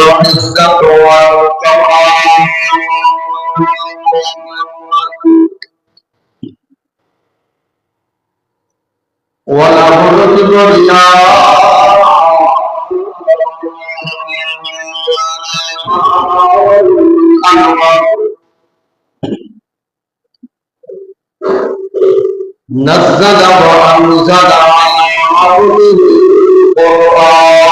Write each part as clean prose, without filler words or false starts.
العزة والكرام وله الكبرياء نزل وأنزل على عبده القرآن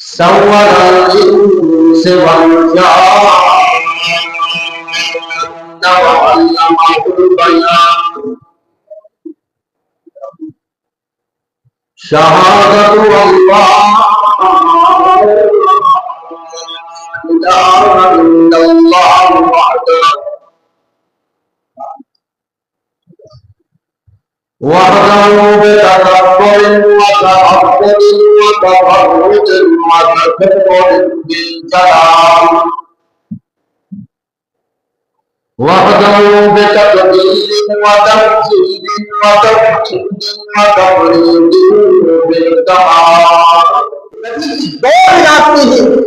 سور الإنس والجان وعلمه البيان شهادة الله لا إله إلا الله وحده بتدبر وتعبد وتفرد وتفكر بالكلام وحده بتقدير وتمجيد وتمجيد وتفريد بالكمال دو ملاتے ہیں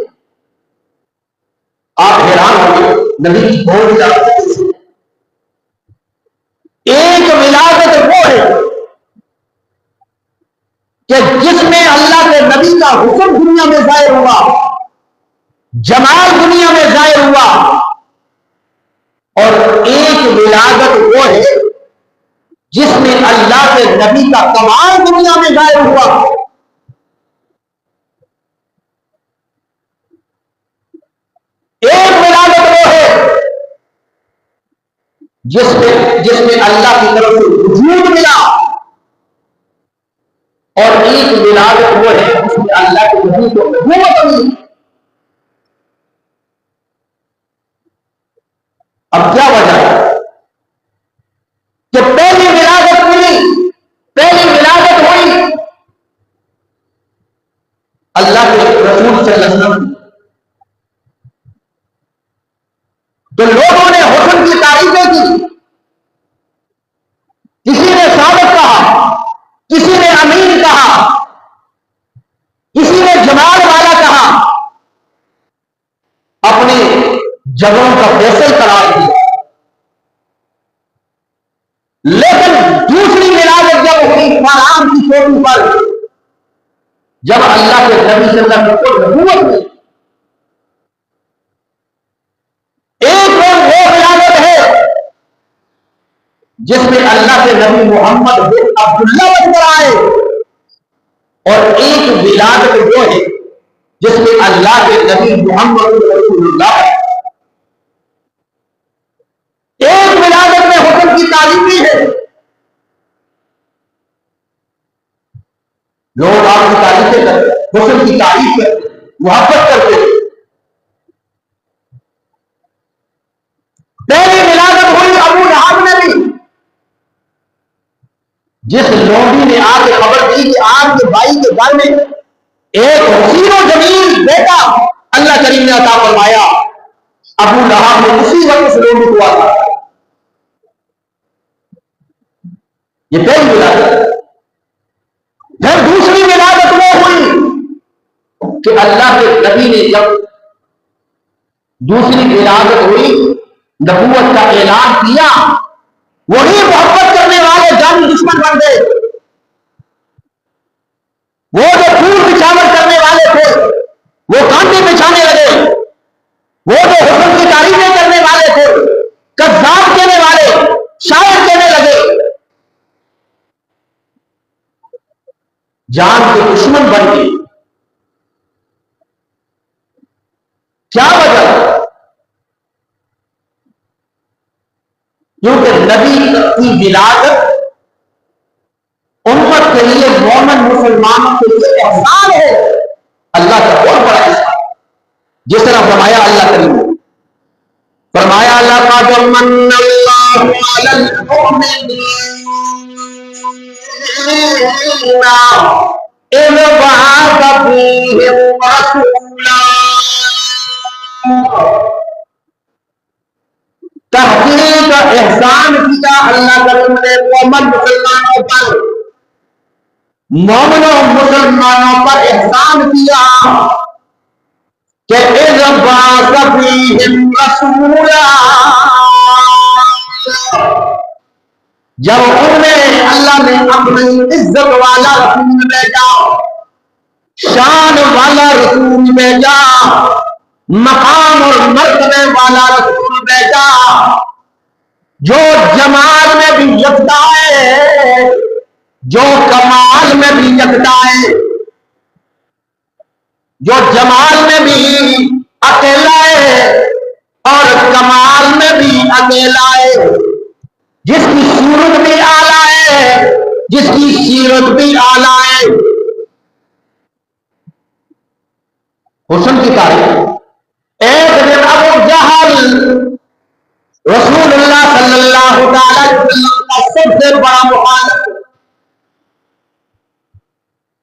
آپ حیران ہوں گے نبی کی دو ملاتے ہیں ایک ولادت وہ ہے کہ جس میں اللہ کے نبی کا حکم دنیا میں ظاہر ہوا جمال دنیا میں ظاہر ہوا اور ایک ولادت وہ ہے جس میں اللہ کے نبی کا کمال دنیا میں ظاہر ہوا ایک ولادت وہ ہے جس میں اللہ کی طرف سے وجود ملا اور ایک ولادت وہ ہے جس میں اللہ کے نبی کو نبوت ملی اب کیا وجہ ہے کہ پہلی ولادت ملی پہلی ولادت ہوئی اللہ کے رسول صلی اللہ علیہ وسلم تو لوگوں نے حسن کی تعریفیں کی کسی نے صادق کہا کسی نے امین کہا کسی نے جمال والا کہا اپنی جگہوں کا فیصل قرار دیا لیکن دوسری ولادت جب ہوئی فاران کی چوٹی پر جب اللہ کے نبی صلی اللہ علیہ وسلم کو نبوت ہوئی ایک وہ ولادت ہے جس میں اللہ کے نبی محمد بن عبداللہ بن کر آئے اور ایک ولادت وہ ہے جس میں اللہ کے نبی محمد رسول اللہ ایک ولادت میں حکم کی تعریفی ہے لوگ آپ کی تعریفیں کرتے حسن کی تعریف کرتے محبت کرتے پہلی ولادت ہوئی ابو لہب نے بھی جس لوڈی نے آ کے خبر دی کہ آپ کے بھائی کے گھر میں ایک حسین و جمیل بیٹا اللہ کریم نے عطا فرمایا ابو لہب نے اسی وقت اس لوڈی کو آتا یہ پہلی ولادت پھر دوسری ولادت وہ ہوئی کہ اللہ کے نبی نے جب دوسری ولادت ہوئی نبوت کا اعلان کیا وہی محبت کرنے والے جان دشمن بن گئے وہ جو پھول بچھاور کرنے والے تھے وہ کانٹے بچھانے لگے وہ جو حسن کی تعریفیں کرنے والے تھے کذاب کہنے والے شاعر کہنے لگے جان کے دشمن بن گئے کیا وجہ کیونکہ نبی کی ولادت امت کے لیے مومن مسلمانوں کے لیے احسان ہے اللہ کا بہت بڑا احسان جس طرح فرمایا اللہ کریم فرمایا لقد من اللہ علی المؤمنین اذ بعث فیہم رسولا تحقیق احسان کیا اللہ کریم نے مومن مسلمانوں پر مومنوں مسلمانوں پر احسان کیا کہ اذ بعث فیہم رسولا، جب انہیں اللہ نے اپنی عزت والا رسول بھیجا، شان والا رسول بھیجا، مقام اور مرتبے والا رسول بھیجا، جو جمال میں بھی یکتا ہے، جو کمال میں بھی یکتا ہے، جو جمال میں بھی اکیلا ہے اور کمال میں بھی اکیلا ہے، جس کی صورت بھی اعلیٰ ہے، جس کی سیرت بھی اعلیٰ ہے۔ حسن کی تعریف، ایک دن ابو جہل رسول اللہ صلی اللہ علیہ وسلم کا سب سے بڑا مخالف،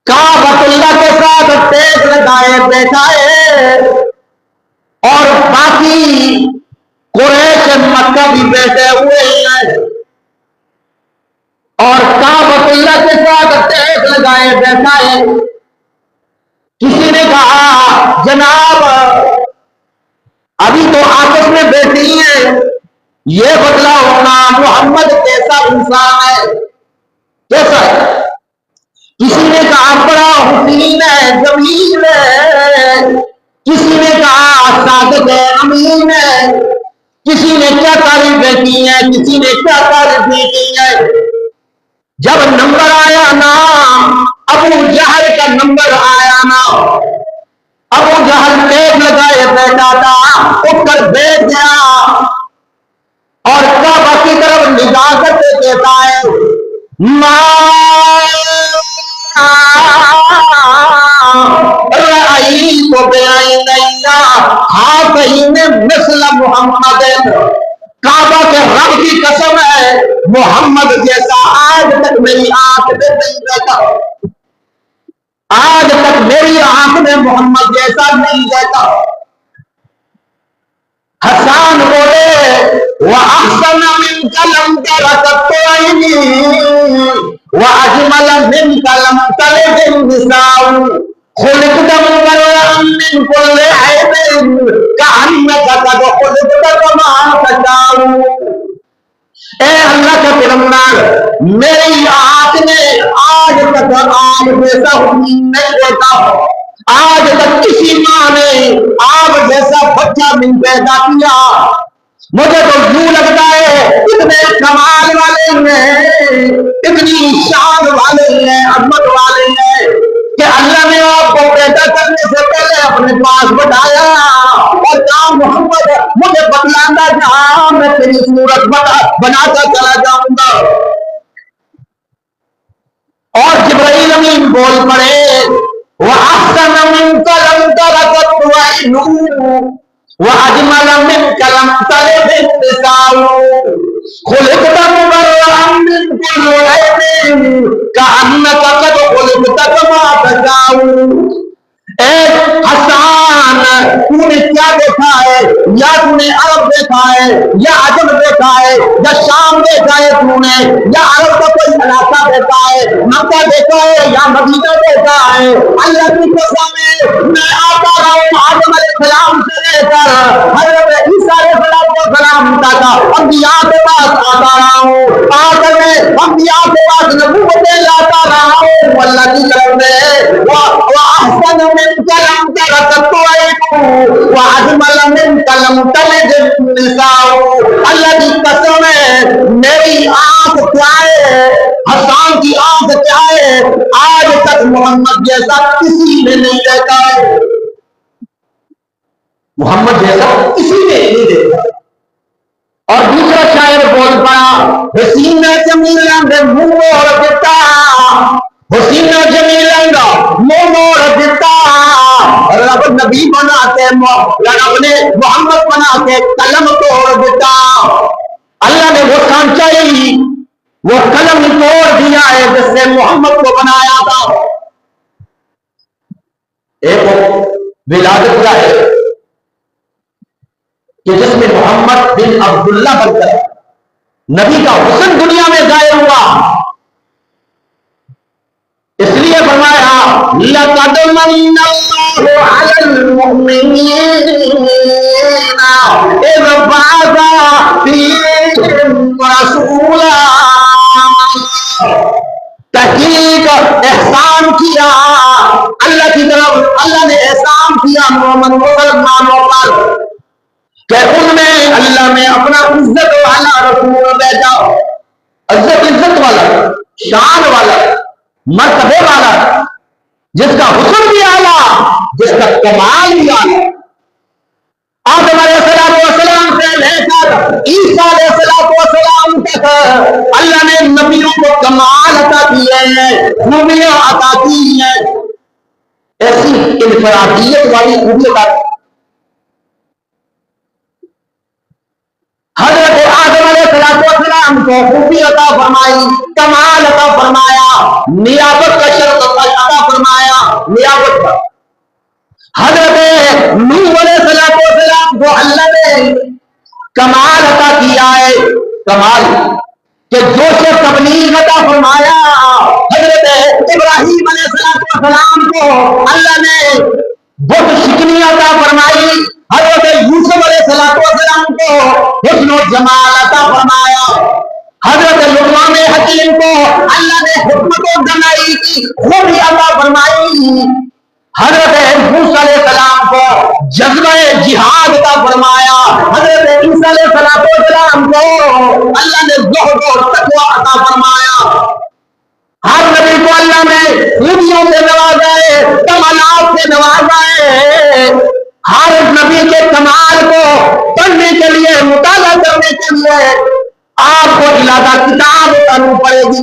کعبۃ اللہ کے ساتھ ٹیک لگائے بیٹھا ہے اور باقی قریش مکہ بھی بیٹھے ہوئے ہیں، اور کعبۃ اللہ کے ساتھ ٹیک لگائے بیٹھا ہے۔ کسی نے کہا جناب ابھی تو آپس میں بیٹھی ہیں، یہ بدلا ہونا محمد کیسا انسان ہے، کیسا ہے؟ کسی نے کہا بڑا حسین ہے، جمیل ہے، کسی نے کہا صادق ہے، امین ہے، کسی نے کیا تعریفیں کی ہیں، کسی نے کیا تعریفیں کی ہیں۔ جب نمبر آیا نا ابو جہل کا نمبر آیا نا، ابو جہل ٹیک لگائے بیٹھا تھا، اٹھ کر بیٹھ گیا اور کعبہ کی طرف نگاہ کرتے کہتا ہے رأیت بعینیّ ہاتین مثل محمد، کعبہ کے رب کی قسم ہے محمد جیسا آج تک میری آنکھ میں نہیں دیکھا، آج تک میری آنکھ میں محمد جیسا نہیں دیکھا۔ حسان بولے وَأَحْسَنَ مِنْكَ لَمْ تَرَ قَطُّ عَيْنِي وَأَجْمَلَ مِنْكَ لَمْ تَلِدِ النِّسَاءُ خُلِقْتَ مُبَرَّأً مِنْ كُلِّ عَيْبٍ كَأَنَّكَ قَدْ خُلِقْتَ كَمَا تَشَاءُ۔ اے اللہ کا پیغمبر، میری آنکھ نے آج تک آگ جیسا حسین نہیں دیکھا، آج تک کسی ماں نے آگ جیسا بچہ نہیں پیدا کیا۔ مجھے تو یوں لگتا ہے اتنے کمال والے ہیں، اتنی شان والے ہیں، عظمت والے ہیں کہ اللہ نے آپ کو پیدا کرنے سے پہلے اپنے پاس بٹھایا اور کہا محمد مجھے بتلانا جہاں میں تیری صورت بناتا چلا جاؤں گا۔ اور جبرائیل امین بول پڑے وَأَحْسَنَ مِنْكَ لَمْ تَرَ قَطُّ عَيْنٌ وَأَجْمَلَ مِنْكَ لَمْ تَلِدِ النِّسَاءُ خُلِقْتَ مُبَرَّأً مِنْ كُلِّ عَيْبٍ كَأَنَّكَ قَدْ خُلِقْتَ كَمَا تَشَاءُ۔ اے حسان، تو نے کیا دیکھا ہے؟ یا تو نے عرب دیکھا ہے، یا عجم دیکھا ہے، یا شام دیکھا ہے، تو نے یا عرب کا کوئی علاقہ دیکھا ہے، مکہ دیکھا ہے یا مدینہ دیکھا ہے؟ اللہ کی قسم ہے میں آتا رہا ہوں آدم علیہ السلام سے لے کر حضرت عیسیٰ علیہ السلام تک انبیاء کے پاس آتا رہا ہوں، آ کر میں انبیاء کے پاس نبوتیں لاتا رہا ہوں۔ اللہ کی طرف سے وَأَحْسَنَ مِنْكَ لَمْ تَرَ قَطُّ عَيْنٌ وَأَجْمَلَ مِنْكَ لَمْ تَلِدِ النِّسَاءُ۔ اللہ کی قسم ہے میری آنکھ کیا ہے، حسان کی آنکھ کیا ہے، آج تک محمد جیسا کسی نے نہیں دیکھا ہے، محمد جیسا کسی نے نہیں دیکھا۔ اور دوسرا شاعر بول پڑا حسینہ جمیلہ منہ موڑ دیتا، حسینہ جمیلہ منہ موڑ دیتا، رب نبی بنا کے رب نے محمد بنا کے قلم توڑ دیتا۔ اللہ نے وہ سانچہ ہی وہ قلم توڑ دیا ہے جس سے محمد کو بنایا تھا۔ ایک ولادت کا ہے کہ جس میں محمد بن عبداللہ بن کر نبی کا حسن دنیا میں ظاہر ہوا، اس لیے لقد من اللہ علی المؤمنین اذ بعث فیہم رسولا، تحقیق احسان کیا اللہ کی طرف، اللہ نے احسان کیا مومن مسلمانوں پر کہ ان میں اللہ نے اپنا عزت والا رسول بھیجا، عزت والا، شان والا، مرتبے والا، جس کا حسن بھی اعلیٰ، جس کا کمال بھی اعلیٰ، آدم علیہ السلام سے لے کر عیسیٰ علیہ السلام تک اللہ نے نبیوں کو کمال عطا کیے ہیں، خوبیاں عطا کی ہیں، ایسی انفرادیت والی خوبیت حضرت آدم علیہ السلام کو خوبی عطا فرمائی، کمال عطا فرمایا، نیابت کا شرط عطا فرمایا، نیابت کا۔ حضرت نوح علیہ السلام کو اللہ نے کمال عطا کیا ہے، کمال کہ جوش تبلیغ عطا فرمایا۔ حضرت ابراہیم علیہ السلام کو اللہ نے بت شکنی عطا فرمائی، حضرت یوسف علیہ السلام کو حسن و جمال عطا فرمایا، حضرت لقمان حکیم کو اللہ نے حکمت و دانائی کی خوبی عطا فرمائی، حضرت موسیٰ علیہ السلام کو جذبہ جہاد عطا فرمایا، حضرت عیسیٰ علیہ السلام کو اللہ نے زہد و تقوی عطا فرمایا۔ ہر نبی کو اللہ نے خوبیوں سے نوازا ہے، کمالات سے نوازا ہے۔ ہر نبی کے کمال کو پڑھنے کے لیے، مطالعہ کرنے کے لیے آپ کو علاقہ کتاب اتارنی پڑے گی۔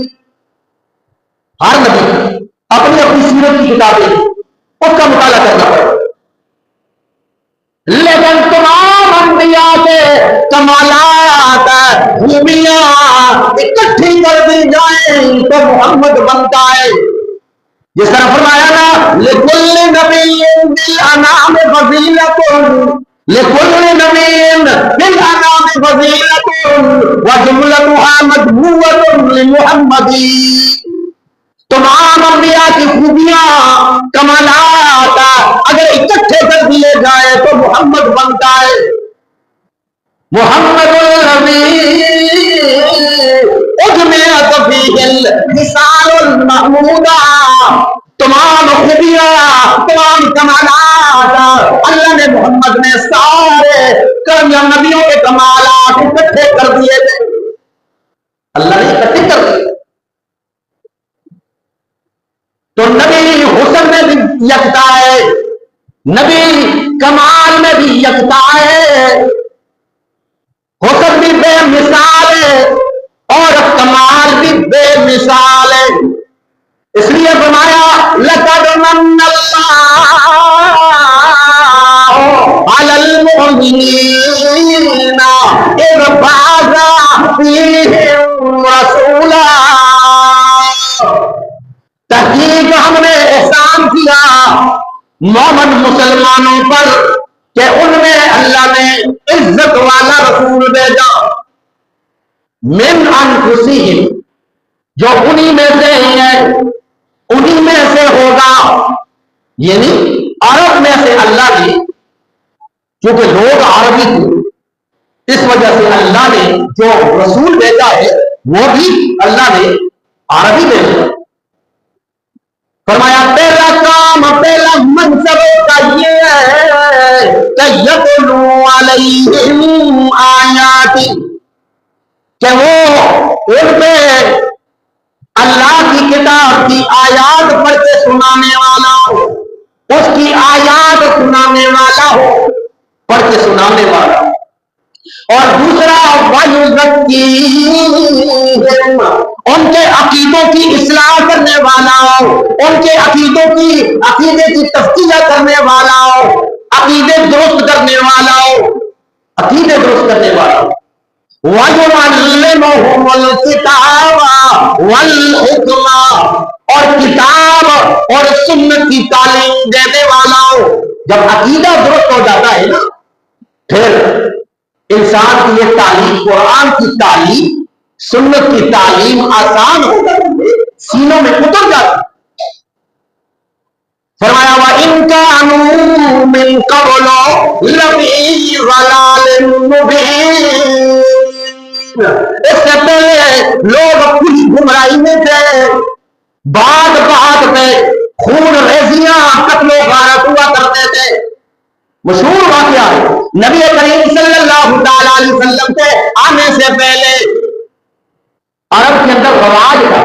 ہر نبی اپنی اپنی سیرت کی کتابیں اس کا مطالعہ کرنا پڑے، لیکن تمام انبیاء کے کمالات، خوبیاں اکٹھی کر دی جائیں تو محمد بنتا ہے۔ جس طرح فرمایا نا لِكُلِّ نَبِيٍّ بِالْأَنْعَامِ فَضِيلَةٌ، لِكُلِّ نَبِيٍّ بِالْأَنْعَامِ فَضِيلَةٌ وَجُمْلَتُهَا مَجْمُوعَةٌ لِمُحَمَّدٍ۔ تمام انبیاء کی خوبیاں، کمالات اگر اکٹھے کر دیے جائے تو محمد بنتا ہے۔ محمد النبی اجمعت فیہ الخصال المحمودہ، تمام خوبیاں، تمام کمالات اللہ نے محمد نے سارے نبیوں کے کمالات اکٹھے کر دیے تھے، اللہ نے اکٹھے کر دیے۔ تو نبی حسن میں بھی یکتا ہے، نبی کمال میں بھی یکتا ہے، حسن بھی بے مثال ہے اور کمال بھی بے مثال ہے۔ اس لیے فرمایا لقد من اللہ علی المؤمنین اذ بعث فیہم رسولا، تحقیق ہم نے احسان کیا مومن مسلمانوں پر کہ ان میں اللہ نے عزت والا رسول بھیجا، من انفسہم، جو انہی میں سے ہی ہے، انہی میں سے ہوگا، یعنی عرب میں سے اللہ نے، کیونکہ لوگ عربی تھے اس وجہ سے اللہ نے جو رسول بھیجا ہے وہ بھی اللہ نے عربی بھیجا۔ فرمایا پہلا کام، پہلا منصب کا یہ ہے کہ یتلو علیہم آیاتی، کہ وہ ان پہ اللہ کی کتاب کی آیات پڑھ کے سنانے والا ہو، اس کی آیات سنانے والا ہو، پڑھ کے سنانے والا ہو۔ اور دوسرا وَيُزَكِّيهِمْ، ان کے عقیدوں کی اصلاح کرنے والا ہو، ان کے عقیدے کی تفصیل کرنے والا ہو، عقیدے درست کرنے والا ہو، عقیدے درست کرنے والا ہو۔ وَيُعَلِّمُهُمُ الْكِتَابَ وَالْحِكْمَةَ، اور کتاب اور سنت کی تعلیم دینے والا ہو۔ جب عقیدہ درست ہو جاتا ہے نا، پھر انسان کی یہ تعلیم، قرآن کی تعلیم، سنت کی تعلیم آسان ہو جاتی ہے، سینوں میں اتر جاتی ہے۔ فرمایا وَإِن كَانُوا مِن قَبْلُ لَفِي ضَلَالٍ مُبِينٍ، اس سے پہلے لوگ اپنی گمراہی میں تھے، بات بات پہ خون ریزیاں قتل و غارت ہوا کرتے تھے۔ مشہور واقعہ ہے نبی کریم صلی اللہ تعالی علیہ وسلم کے آنے سے پہلے عرب کے اندر رواج تھا،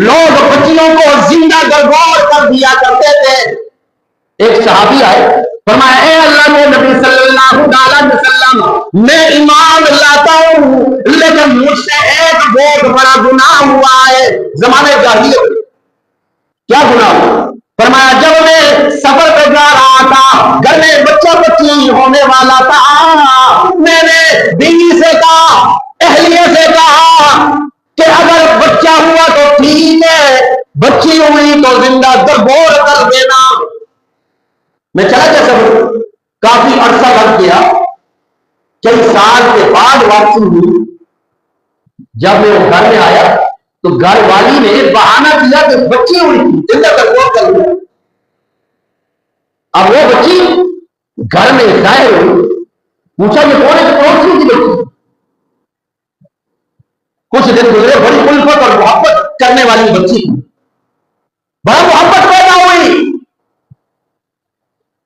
لوگ بچیوں کو زندہ گرگور کر دیا کرتے تھے۔ ایک صحابی آئے، فرمایا اے اللہ کے نبی صلی اللہ علیہ وسلم، میں ایمان لاتا ہوں لیکن مجھ سے ایک بہت بڑا گناہ ہوا ہے زمانے جاہلیت۔ کیا گناہ ہوا؟ فرمایا جب میں سفر پہ جا رہا تھا، گھر میں بچہ بچی ہونے والا تھا، میں نے بیوی سے کہا، اہلیہ سے کہا کہ اگر بچہ ہوا تو ٹھیک ہے، بچی ہوئی تو زندہ درگور کر دینا۔ میں چلا گیا سفر، کافی عرصہ لگ گیا، کئی سال کے بعد واپسی ہوئی۔ جب میں وہ گھر میں آیا تو گھر والی نے بہانہ کیا کہ بچی ہوئی تھی، زندہ درگور کر دیا۔ اب وہ بچی گھر میں ظاہر ہوئی، پوچھا کہ کون سی تھی بچی؟ کچھ دن گزرے، بڑی الفت اور محبت کرنے والی بچی، بڑا محبت پیدا ہوئی۔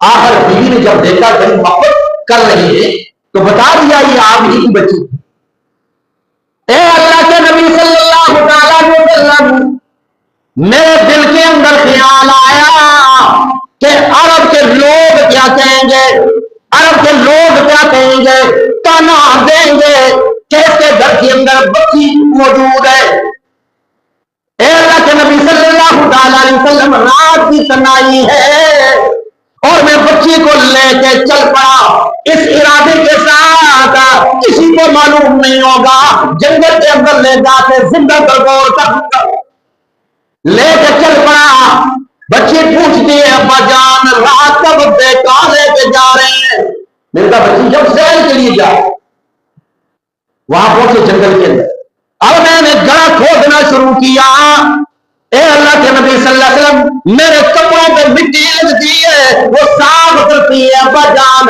آخر بیوی نے جب دیکھا بڑی محبت کر رہی ہے تو بتا دیا یہ آپ ہی کی بچی۔ اے اللہ کے نبی صلی اللہ علیہ وسلم، میرے دل کے اندر خیال آیا کہ عرب کے لوگ کیا کہیں گے، عرب کے لوگ کیا کہیں گے، تانا دیں گے کہ اس کے گھر کے اندر بچی موجود ہے۔ اے اللہ کے نبی صلی اللہ علیہ وسلم، رات کی تنہائی ہے اور میں بچی کو لے کے چل پڑا، اس ارادے کے ساتھ کسی کو معلوم نہیں ہوگا، جنگل کے اندر لے جا کے زندہ درگور کر دوں گا۔ لے کے چل پڑا، بچی پوچھتی ہے ابا جان رات کا وقت ہے، کہاں لے کے جا رہے ہیں؟ میں نے کہا بچی جب سیل کے لیے جا۔ وہاں پہنچے جنگل کے اندر، اب میں نے گڑھا کھودنا شروع کیا۔ اے اللہ کے نبی صلی اللہ علیہ وسلم، میرے کپڑوں پہ مٹی لگتی ہے، وہ صاف کرتی ہے، ابا جان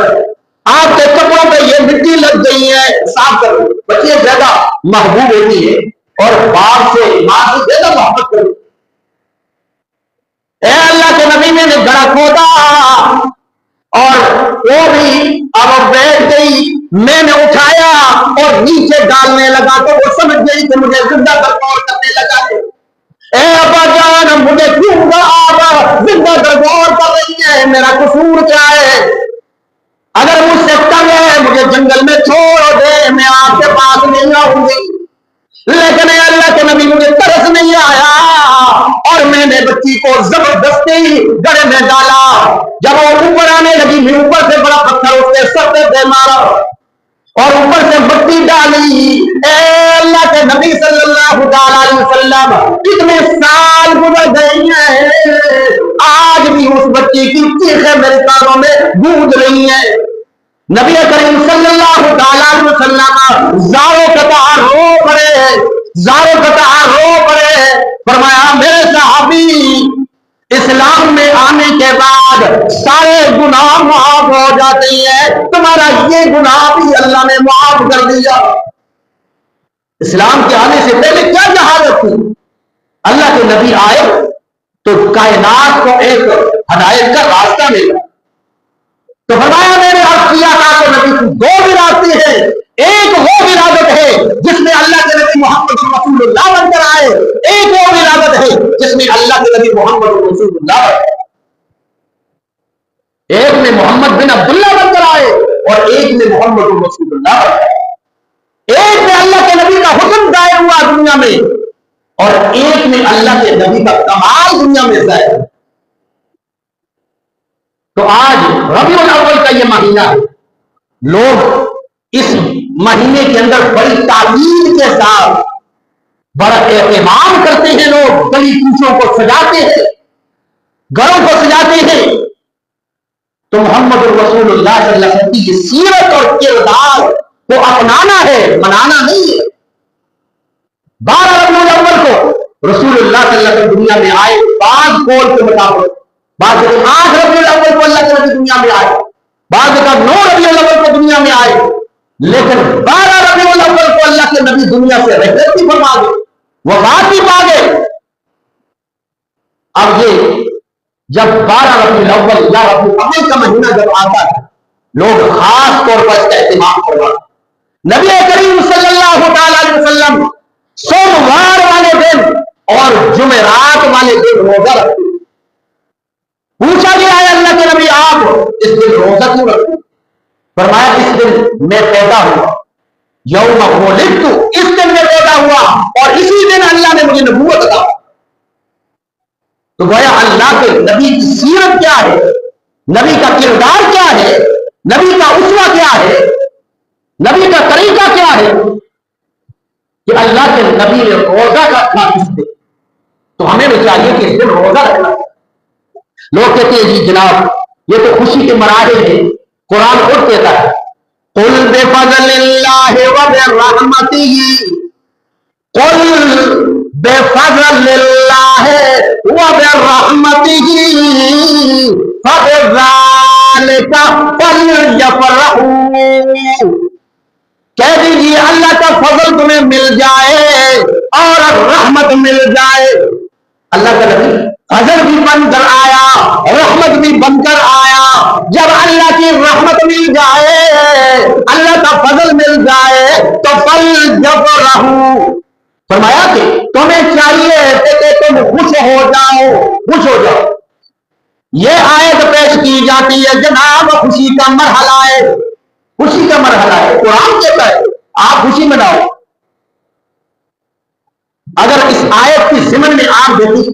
آپ کے کپڑوں پہ یہ مٹی لگ گئی ہے، صاف کرو۔ بچی زیادہ محبوب ہوتی ہے اور باپ سے ماں سے زیادہ محبت کرو۔ اے اللہ کے نبی، میں نے گڑھا کھودا اور وہ بھی اب بیٹھ گئی، میں نے اٹھایا اور نیچے ڈالنے لگا تو وہ سمجھ گئی کہ مجھے زندہ درگور کرنے لگا ہے۔ اے ابا جان مجھے کیوں آپ زندہ درگور کر رہی ہے، میرا قصور کیا ہے؟ اگر مجھ سے کم ہے مجھے جنگل میں چھوڑ دے، میں آپ کے پاس نہیں آؤں گی۔ لیکن اے اللہ کے نبی مجھے ترس نہیں آیا اور میں نے بچی کو زبردستی گڑھے میں ڈالا۔ جب وہ اوپر آنے لگی، میں اوپر سے بڑا پتھر اس کے سر پہ دے مارا اور اوپر سے مٹی ڈالی۔ اے اللہ کے نبی صلی اللہ علیہ وسلم، کتنے سال گزر گئے ہیں، آج بھی اس بچی کی چیخیں میرے کانوں میں گونج رہی ہیں۔ نبی کریم صلی اللہ علیہ وسلم زاروں قطع رو پڑے، زاروں قطع رو پڑے۔ فرمایا میرے صحابی، اسلام میں آنے کے بعد سارے گناہ معاف ہو جاتے ہیں، تمہارا یہ گناہ بھی اللہ نے معاف کر دیا۔ اسلام کے آنے سے پہلے کیا جہالت تھی؟ اللہ کے نبی آئے تو کائنات کو ایک ہدایت کا راستہ ملا۔ تو فرمایا میں نے عرض کیا تھا کہ نبی کی دو ورادتیں ہیں، ایک وہ ولادت ہے جس میں اللہ کے نبی محمد رسول اللہ بن کر آئے، ایک وہ ولادت ہے جس میں اللہ کے نبی محمد رسول اللہ بن، ایک میں محمد بن عبداللہ بن کر آئے اور ایک میں محمد رسول اللہ بن، ایک میں اللہ کے نبی کا حکم ظاہر ہوا دنیا میں اور ایک میں اللہ کے نبی کا کمال دنیا میں ظاہر ہوا۔ تو آج ربیع الاول کا یہ مہینہ ہے، لوگ اس مہینے کے اندر بڑی تعلیم کے ساتھ بڑا اہتمام کرتے ہیں، لوگ گلی کوچوں کو سجاتے ہیں، گھروں کو سجاتے ہیں۔ تو محمد رسول اللہ صلی اللہ علیہ وسلم کی سیرت اور کردار کو اپنانا ہے، منانا نہیں ہے۔ 12 ربیع الاول کو رسول اللہ صلی اللہ علیہ وسلم دنیا میں آئے، 5 قول کے مطابق بعض 8 ربیع الاول کو اللہ کے نبی دنیا میں آئے، بعض کا 9 ربیع الاول کو دنیا میں آئے، لیکن 12 ربیع الاول کو اللہ کے نبی دنیا سے رحلت بھی فرما گئے، وفات بھی پا گئے۔ اب یہ جب 12 ربیع الاول یا ربیع الاول کا مہینہ جب آتا ہے، لوگ خاص طور پر اس کا اہتمام کرواتے ہیں۔ نبی کریم صلی اللہ تعالی علیہ وسلم سوموار والے دن اور جمعرات والے دن روزہ رکھتے ہیں۔ پوچھا گیا ہے اللہ کے نبی آپ اس دن روزہ کیوں رکھتے ہیں؟ فرمایا اس دن میں پیدا ہوا، یوم ولدت، اس دن میں پیدا ہوا اور اسی دن اللہ نے مجھے نبوت عطا۔ تو گویا اللہ کے نبی کی سیرت کیا ہے، نبی کا کردار کیا ہے، نبی کا اسوہ کیا ہے، نبی کا طریقہ کیا ہے کہ اللہ کے نبی نے روزہ رکھا اس دن، تو ہمیں بھی چاہیے کہ اس دن روزہ رکھنا۔ لوگ کہتے ہیں جی جناب یہ تو خوشی کے مراحل ہیں، قرآن خود کہتا ہے قل بفضل اللہ وبرحمتہ، قل بفضل اللہ وبرحمتہ فبذلک فلیفرحوا، کہہ دیجیے اللہ کا فضل تمہیں مل جائے اور رحمت مل جائے۔ اللہ کا نبی فضل بھی بن کر آیا، رحمت بھی بن کر آیا۔ جب اللہ کی رحمت مل جائے، اللہ کا فضل مل جائے تو فلیفرحوا، فرمایا کہ تمہیں چاہیے کہ تم خوش ہو جاؤ، خوش ہو جاؤ۔ یہ آیت پیش کی جاتی ہے جناب خوشی کا مرحلہ ہے، خوشی کا مرحلہ ہے، قرآن کہتا ہے آپ خوشی مناؤ۔ اگر اس آیت کی ضمن میں آپ دیکھیں،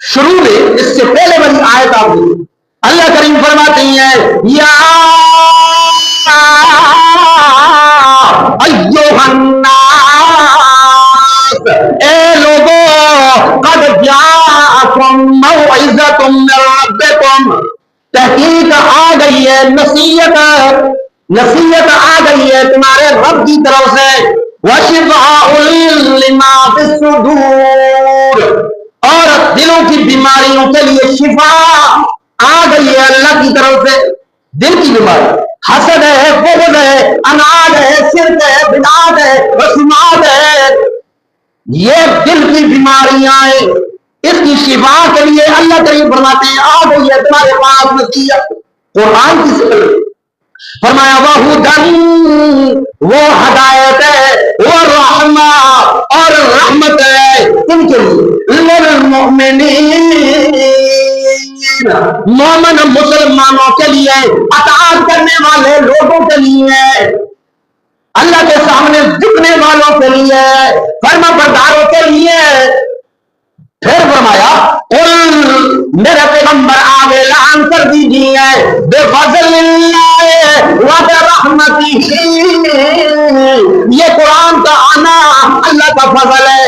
شروع میں اس سے پہلے والی آیت آپ دیکھیں، اللہ کریم فرماتے ہیں یا ایھا الناس، اے لوگوں، قد جاءکم موعظۃ من ربکم، تحقیق آ گئی ہے، نصیحت آ گئی ہے تمہارے رب کی طرف سے، وشفاء لما فی الصدور، اور دلوں کی بیماریوں کے لیے شفا آ گئی ہے اللہ کی طرف سے۔ دل کی بیماری حسد ہے، بغض ہے، اناد ہے، شرک ہے، بدعات ہے، رسومات ہے، یہ دل کی بیماریاں ہیں، اس کی شفا کے لیے اللہ کریم فرماتے ہیں آ گئی ہے تمہارے پاس نصیحت، قرآن کی شکل میں۔ فرمایا وَہُدًى، وہ ہدایت ہے، وہ رحمہ اور رحمت ہے ان کے لیے، للمؤمنین، مومن مسلمانوں کے لیے، اطاعت کرنے والے لوگوں کے لیے، اللہ کے سامنے جھکنے والوں کے لیے، فرما برداروں کے لیے۔ پھر فرمایا قل، میرے پیغمبر آپ اعلان کر دیجیے بفضل اللہ وبرحمتہ، یہ قرآن کا آنا اللہ کا فضل ہے،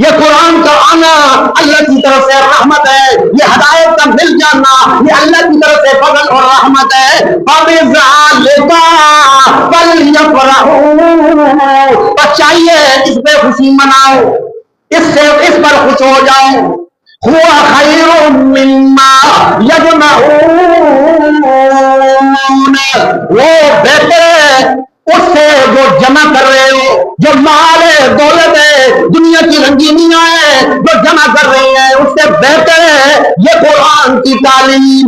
یہ قرآن کا آنا اللہ کی طرف سے رحمت ہے، یہ ہدایت کا مل جانا یہ اللہ کی طرف سے فضل اور رحمت ہے۔ فبذلک فلیفرحوا، بس چاہیے اس پہ خوشی مناؤ، اس پر خوش ہو جاؤ۔ ہوا خیر مما یجمعون، وہ بہتر ہے اس سے جو جمع کر رہے ہو، جو مال ہے، دولت ہے، دنیا کی رنگینیاں ہیں جو جمع کر رہے ہیں، اس سے بہتر ہے یہ قرآن کی تعلیم۔